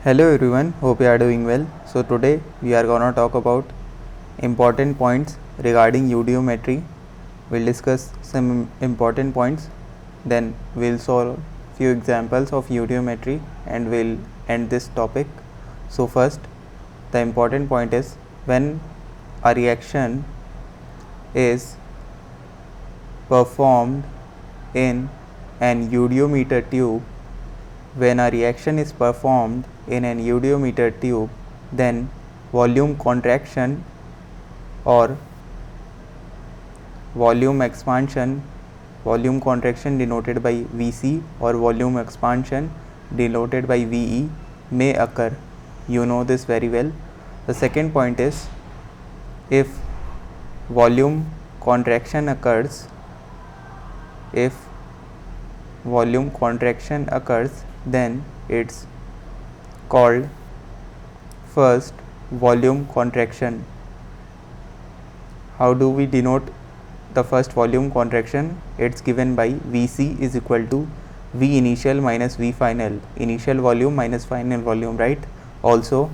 Hello everyone, hope you are doing well. So today we are gonna talk about important points regarding UDOmetry. We'll discuss some important points, then we'll solve few examples of UDOmetry and we'll end this topic. So first, the important point is when a reaction is performed in an UDOmeter tube. When a reaction is performed in an UDOmeter tube, then volume contraction or volume expansion, volume contraction denoted by Vc or volume expansion denoted by Ve may occur. You know this very well. The second point is if volume contraction occurs, then it's called first volume contraction. How do we denote the first volume contraction? It's given by Vc is equal to V initial minus V final, initial volume minus final volume, right? Also,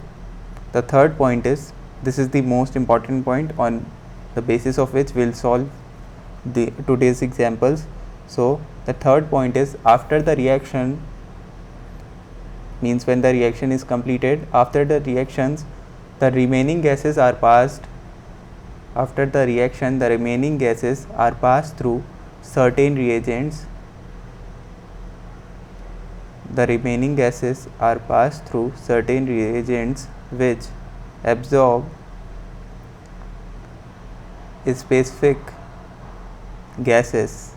the third point is, this is the most important point on the basis of which we'll solve the today's examples. So the third point is after the reaction, means when the reaction is completed, after the reactions the remaining gases are passed through certain reagents. Which absorb specific gases,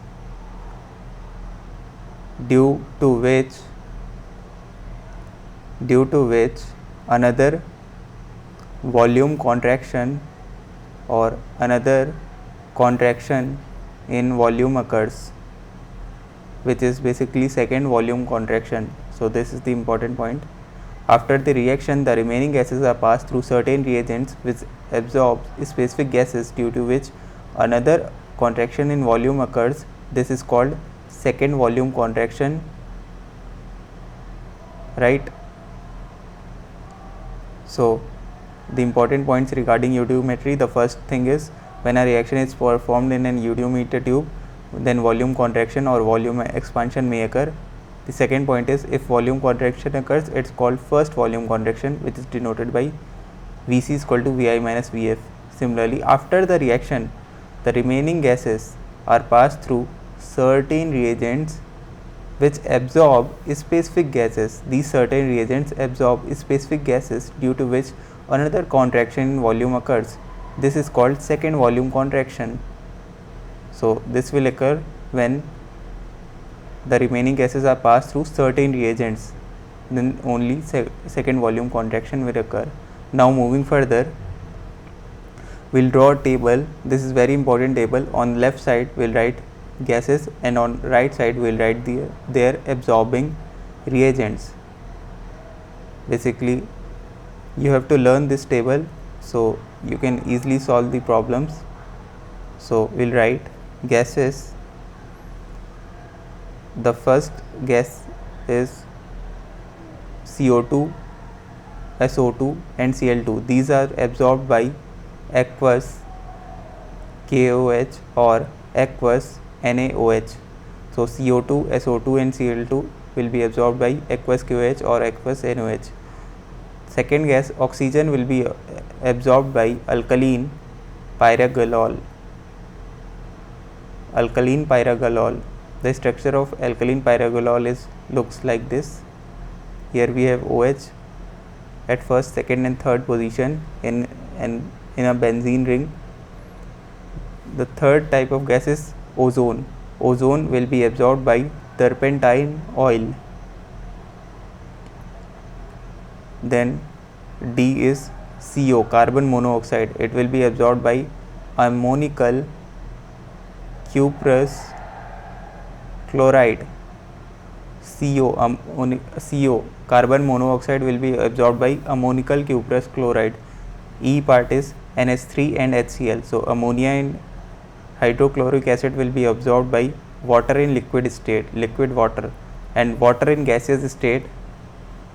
due to which another volume contraction or another contraction in volume occurs, which is basically second volume contraction. So this is the important point. After the reaction, the remaining gases are passed through certain reagents which absorb specific gases, due to which another contraction in volume occurs. This is called second volume contraction, right? So the important points regarding UDOmetry, the first thing is when a reaction is performed in an UDOmeter tube, then volume contraction or volume expansion may occur. The second point is if volume contraction occurs, it's called first volume contraction, which is denoted by Vc is equal to Vi minus Vf. Similarly, after the reaction, the remaining gases are passed through certain reagents which absorb specific gases. These certain reagents absorb specific gases, due to which another contraction in volume occurs. This is called second volume contraction. So this will occur when the remaining gases are passed through certain reagents, then only second volume contraction will occur. Now moving further, we'll draw a table. This is very important table. On left side we'll write gases and on right side we'll write their absorbing reagents. Basically you have to learn this table so you can easily solve the problems. So we'll write gases. The first gas is CO2, SO2 and Cl2. These are absorbed by aqueous KOH or aqueous NaOH. So CO2, SO2 and Cl2 will be absorbed by aqueous KOH or aqueous NaOH. Second gas, oxygen, will be absorbed by alkaline pyragalol. The structure of alkaline pyragalol looks like this. Here we have OH at first, second and third position in a benzene ring. The third type of gas is ozone. Ozone will be absorbed by turpentine oil. Then D is CO, carbon monoxide. It will be absorbed by ammonical cuprous chloride. CO, carbon monoxide, will be absorbed by ammonical cuprous chloride. E part is NH3 and HCl. So ammonia and hydrochloric acid will be absorbed by water in liquid state, liquid water, and water in gaseous state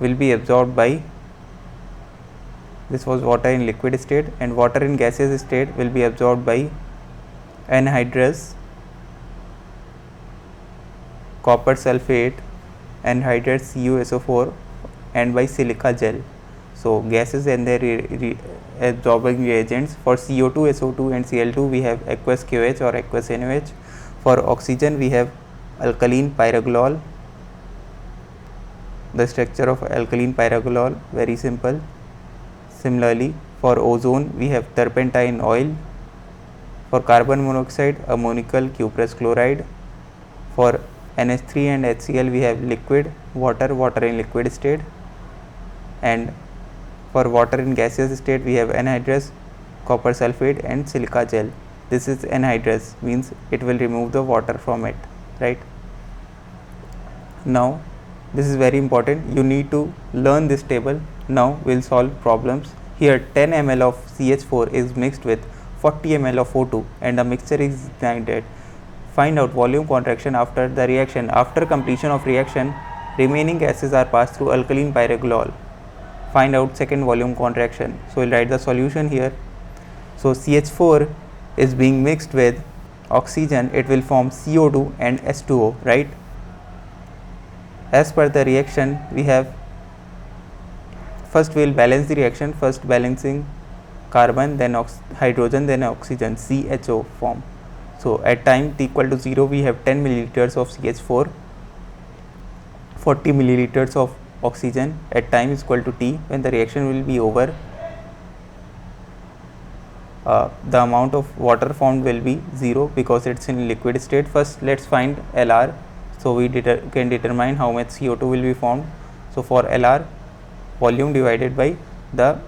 will be absorbed by, this was water in liquid state, and water in gaseous state will be absorbed by anhydrous copper sulfate, anhydrous CuSO4, and by silica gel. So gases and their absorbing reagents. For CO2, SO2 and Cl2 we have aqueous KOH or aqueous NaOH. For oxygen we have alkaline pyroglol. The structure of alkaline pyroglol very simple. Similarly, for ozone we have turpentine oil. For carbon monoxide, ammonical cuprous chloride. For NH3 and HCl we have liquid water, water in liquid state, and for water in gaseous state we have anhydrous copper sulfate and silica gel. This is anhydrous, means it will remove the water from it, right? Now this is very important, you need to learn this table. Now we'll solve problems. Here 10 ml of CH4 is mixed with 40 ml of O2 and the mixture is ignited. Find out volume contraction after the reaction. After completion of reaction, remaining gases are passed through alkaline pyroglol. Find out second volume contraction. So we'll write the solution here. So CH4 is being mixed with oxygen, it will form CO2 and H2O, right? As per the reaction, we have, first we will balance the reaction, first balancing carbon, then hydrogen, then oxygen, CHO form. So at time t equal to 0 we have 10 milliliters of CH4, 40 milliliters of oxygen. At time is equal to t, when the reaction will be over, the amount of water formed will be 0 because it's in liquid state. First let's find LR, so we can determine how much CO2 will be formed. So for LR, volume divided by the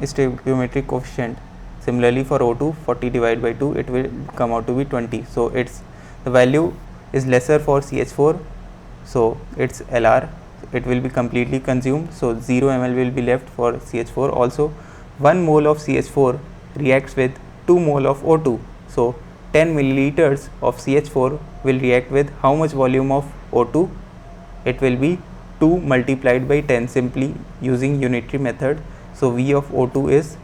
stoichiometric coefficient. Similarly for O2, 40 divided by 2, it will come out to be 20. So it's, the value is lesser for CH4, so it's LR, it will be completely consumed, so 0 ml will be left for CH4. Also 1 mole of CH4 reacts with 2 mole of O2, so 10 milliliters of CH4 will react with how much volume of O2? It will be 2 multiplied by 10, simply using unitary method. So V of O2 is,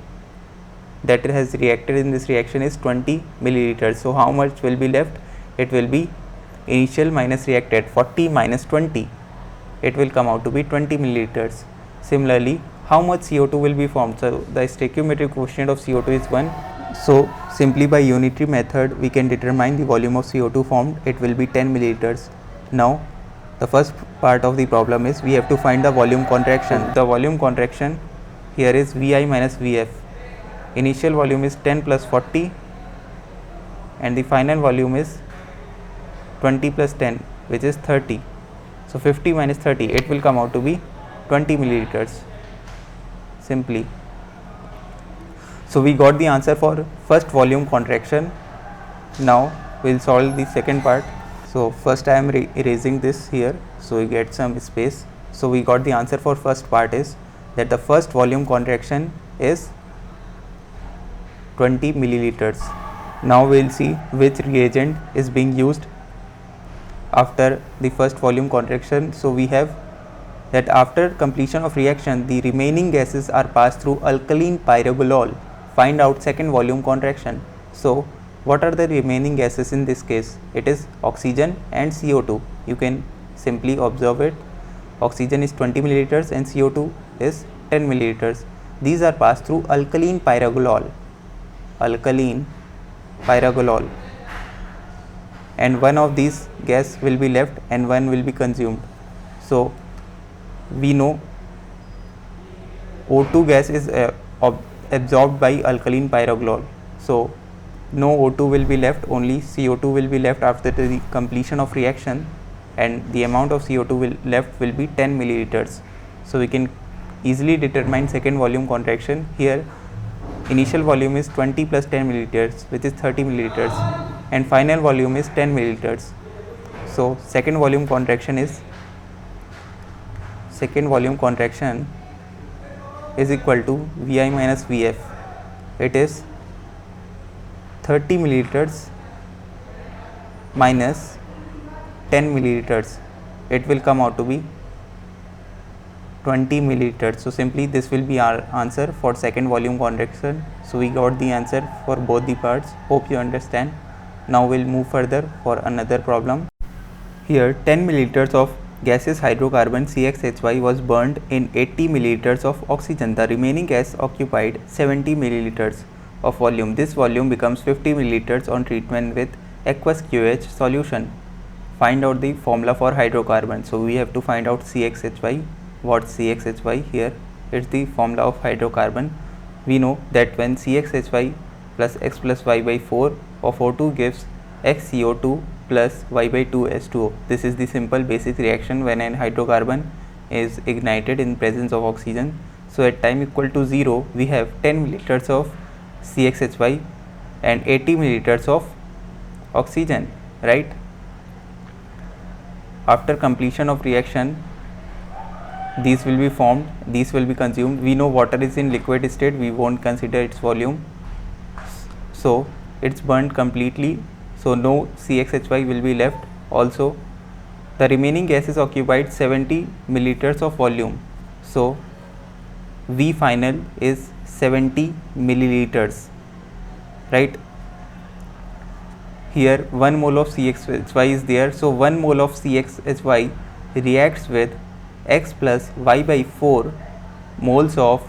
that has reacted in this reaction, is 20 milliliters. So how much will be left? It will be initial minus reacted, 40 minus 20, it will come out to be 20 milliliters. Similarly, how much CO2 will be formed? So the stoichiometric coefficient of CO2 is 1. So simply by unitary method we can determine the volume of CO2 formed, it will be 10 milliliters. Now the first part of the problem is we have to find the volume contraction. The volume contraction here is Vi minus Vf. Initial volume is 10 plus 40 and the final volume is 20 plus 10, which is 30. So 50 minus 30, it will come out to be 20 milliliters, simply. So we got the answer for first volume contraction. Now we will solve the second part. So first I am erasing this here, so we get some space. So we got the answer for first part is that the first volume contraction is 20 milliliters. Now we will see which reagent is being used after the first volume contraction. So we have that after completion of reaction, the remaining gases are passed through alkaline pyroglol. Find out second volume contraction. So what are the remaining gases in this case? It is oxygen and CO2. You can simply observe it. Oxygen is 20 milliliters and CO2 is 10 milliliters. These are passed through alkaline pyroglol. Alkaline pyroglol, and one of these gas will be left and one will be consumed. So we know O2 gas is absorbed by alkaline pyroglol. So no O2 will be left, only CO2 will be left after the completion of reaction, and the amount of CO2 left will be 10 milliliters. So we can easily determine second volume contraction. Here initial volume is 20 plus 10 milliliters, which is 30 milliliters, and final volume is 10 milliliters. So second volume contraction is equal to Vi minus Vf. It is 30 milliliters minus 10 milliliters. It will come out to be 20 milliliters. So simply this will be our answer for second volume contraction. So we got the answer for both the parts. Hope you understand. Now we'll move further for another problem. Here 10 milliliters of gaseous hydrocarbon CXHY was burned in 80 milliliters of oxygen. The remaining gas occupied 70 milliliters of volume. This volume becomes 50 milliliters on treatment with aqueous QH solution. Find out the formula for hydrocarbon. So we have to find out CXHY. What's CXHY? Here it's the formula of hydrocarbon. We know that when CXHY plus X plus Y by 4 of O2 gives XCO2 plus Y by 2 H2O. This is the simple basic reaction when an hydrocarbon is ignited in presence of oxygen. So at time equal to 0 we have 10 milliliters of CXHY and 80 milliliters of oxygen, right? After completion of reaction, these will be formed, these will be consumed. We know water is in liquid state, we won't consider its volume, so it's burned completely, so no CXHY will be left. Also the remaining gases occupied 70 milliliters of volume, so V final is 70 milliliters, right? Here 1 mole of CXHY is there, so 1 mole of CXHY reacts with X plus Y by 4 moles of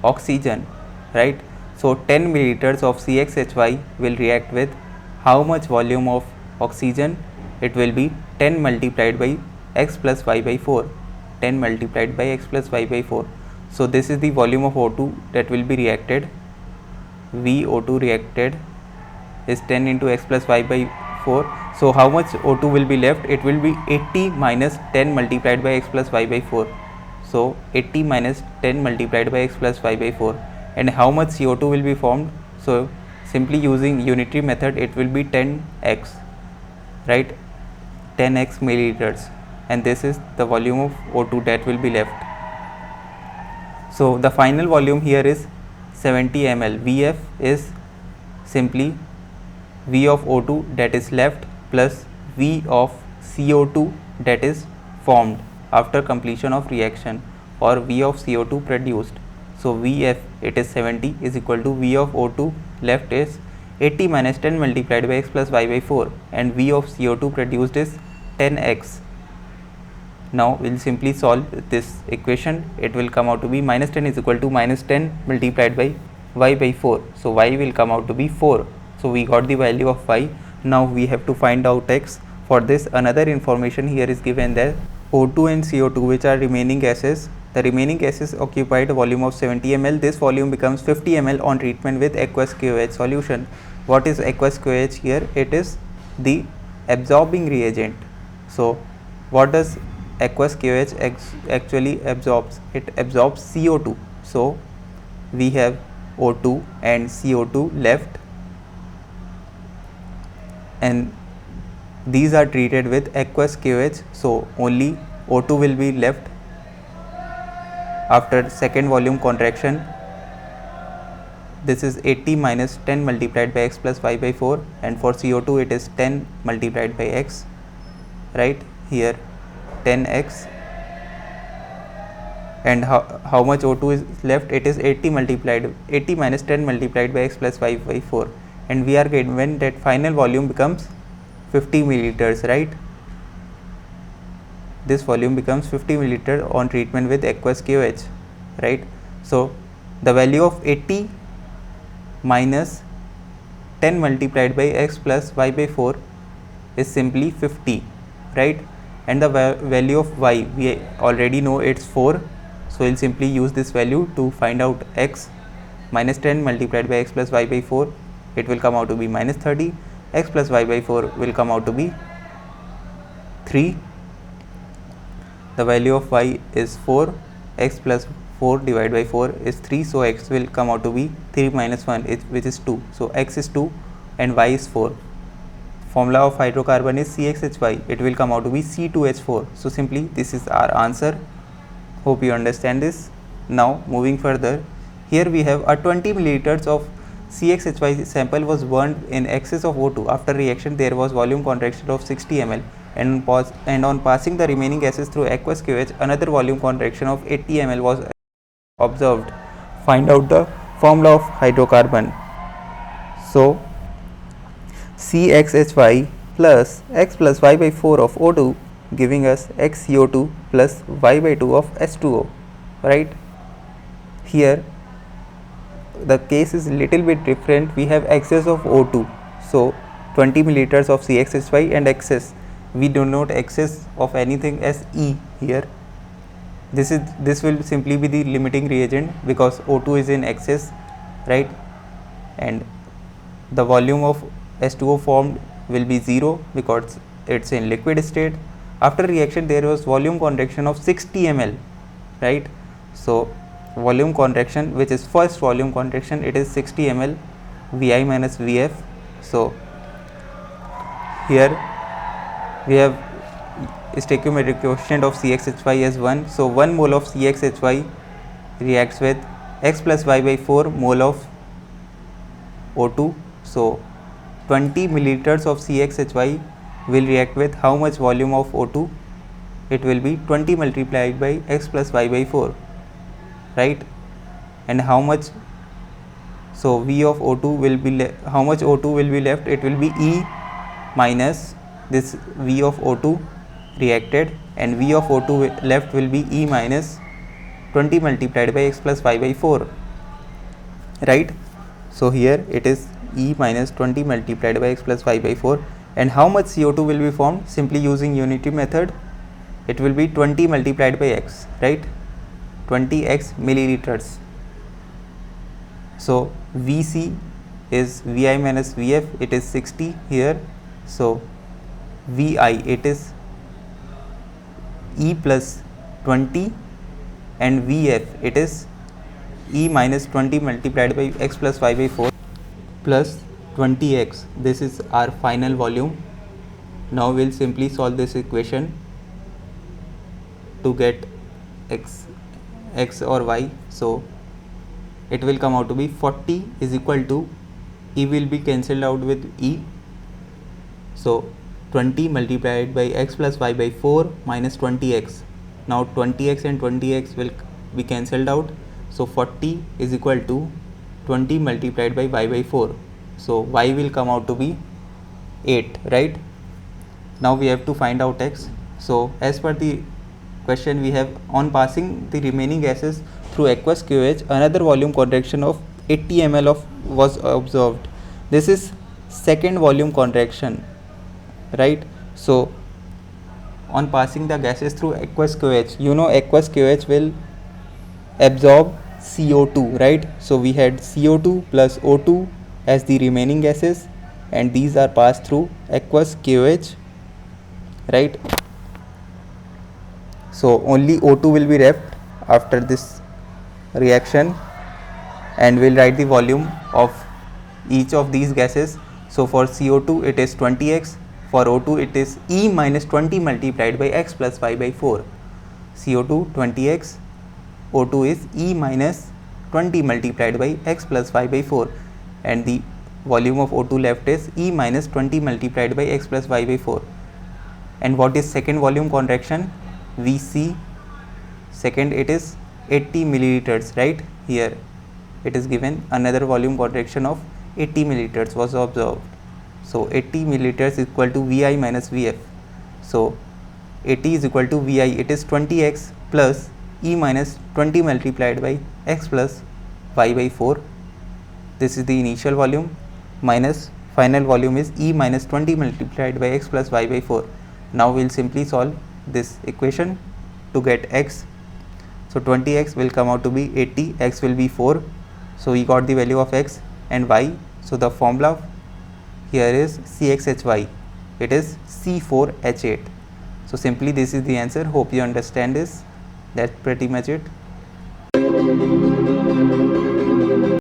oxygen, right? So 10 milliliters of CXHY will react with how much volume of oxygen? It will be 10 multiplied by X plus Y by 4, 10 multiplied by X plus Y by 4. So this is the volume of O2 that will be reacted. VO2 reacted is 10 into X plus Y by 4. So how much O2 will be left? It will be 80 minus 10 multiplied by X plus Y by 4. So 80 minus 10 multiplied by X plus Y by 4. And how much CO2 will be formed? So simply using unitary method, it will be 10x, right? 10x milliliters, and this is the volume of O2 that will be left. So the final volume here is 70 ml. Vf is simply V of O2 that is left plus V of CO2 that is formed after completion of reaction, or V of CO2 produced. So Vf, it is 70, is equal to V of O2 left is 80 minus 10 multiplied by X plus Y by 4, and V of CO2 produced is 10x. Now we'll simply solve this equation. It will come out to be minus 10 is equal to minus 10 multiplied by Y by 4. So Y will come out to be 4. So we got the value of Y. Now we have to find out X. For this, another information here is given there. O2 and CO2, which are remaining gases, the remaining gases occupied a volume of 70 ml. This volume becomes 50 ml on treatment with aqueous KOH solution. What is aqueous KOH here? It is the absorbing reagent. So what does aqueous KOH actually absorbs? It absorbs CO2. So we have O2 and CO2 left, and these are treated with aqueous KOH, so only O2 will be left after second volume contraction. This is 80 minus 10 multiplied by X plus Y by 4, and for CO2 it is 10 multiplied by X, right? Here 10x, and how much O2 is left? It is 80 minus 10 multiplied by X plus Y by 4, and we are given that final volume becomes 50 milliliters, right? This volume becomes 50 milliliter on treatment with aqueous KOH, right? So the value of 80 minus 10 multiplied by X plus Y by 4 is simply 50, right? And the value of Y, we already know it's 4, so we'll simply use this value to find out X. Minus 10 multiplied by X plus Y by 4, it will come out to be minus 30. X plus Y by 4 will come out to be 3. The value of Y is 4. X plus 4 divided by 4 is 3, so X will come out to be 3 minus 1, which is 2. So X is 2 and Y is 4. Formula of hydrocarbon is CXHY. It will come out to be C2H4. So simply this is our answer. Hope you understand this. Now moving further, here we have a 20 milliliters of CXHY sample was burned in excess of O2. After reaction there was volume contraction of 60 ml. and on passing the remaining gases through aqueous QH, another volume contraction of 80 ml was observed. Find out the formula of hydrocarbon. So CXHY plus X plus Y by 4 of O2 giving us XCO2 plus Y by 2 of H2O, right? Here the case is little bit different. We have excess of O2, so 20 milliliters of CXHY and excess. We do not excess of anything as E here. This will simply be the limiting reagent because O2 is in excess, right? And the volume of H2O formed will be 0 because it's in liquid state. After reaction there was volume contraction of 60 ml, right? So volume contraction, which is first volume contraction, it is 60 ml Vi minus Vf. So here we have stoichiometric coefficient of CXHY as 1. So 1 mole of CXHY reacts with X plus Y by 4 mole of O2. So 20 milliliters of CXHY will react with how much volume of O2? It will be 20 multiplied by X plus Y by 4, right? And how much? So V of O2 will be how much O2 will be left? It will be E minus this V of O2 reacted, and V of O2 left will be E minus 20 multiplied by X plus Y by 4, right? So here it is E minus 20 multiplied by X plus Y by 4. And how much CO2 will be formed? Simply using unity method, it will be 20 multiplied by X, right? 20x milliliters. So Vc is Vi minus Vf, it is 60 here. So Vi, it is E plus 20, and Vf, it is E minus 20 multiplied by X plus Y by 4 plus 20x. This is our final volume. Now we'll simply solve this equation to get x or y. So it will come out to be 40 is equal to, E will be cancelled out with E. So 20 multiplied by X plus Y by 4 minus 20x. Now 20x and 20x will be cancelled out. So 40 is equal to 20 multiplied by Y by 4. So Y will come out to be 8, right? Now we have to find out X. So as per the question, we have on passing the remaining gases through aqueous QH, another volume contraction of 80 ml was observed. This is second volume contraction, right? So on passing the gases through aqueous QH, you know aqueous QH will absorb CO2, right? So we had CO2 plus O2 as the remaining gases, and these are passed through aqueous QH, right? So only O2 will be left after this reaction, and we'll write the volume of each of these gases. So for CO2 it is 20x, for O2 it is E minus 20 multiplied by X plus Y by 4. CO2 20x, O2 is E minus 20 multiplied by X plus Y by 4, and the volume of O2 left is E minus 20 multiplied by X plus Y by 4. And what is second volume contraction? Vc, second, it is 80 milliliters, right? Here it is given another volume contraction of 80 milliliters was observed. So 80 milliliters is equal to Vi minus Vf. So 80 is equal to Vi, it is 20x plus E minus 20 multiplied by X plus Y by 4. This is the initial volume, minus final volume is E minus 20 multiplied by X plus Y by 4. Now we will simply solve this equation to get X. So 20x will come out to be 80, X will be 4. So we got the value of X and Y. So the formula here is CXHY, it is C4H8. So simply this is the answer. Hope you understand this. That's pretty much it.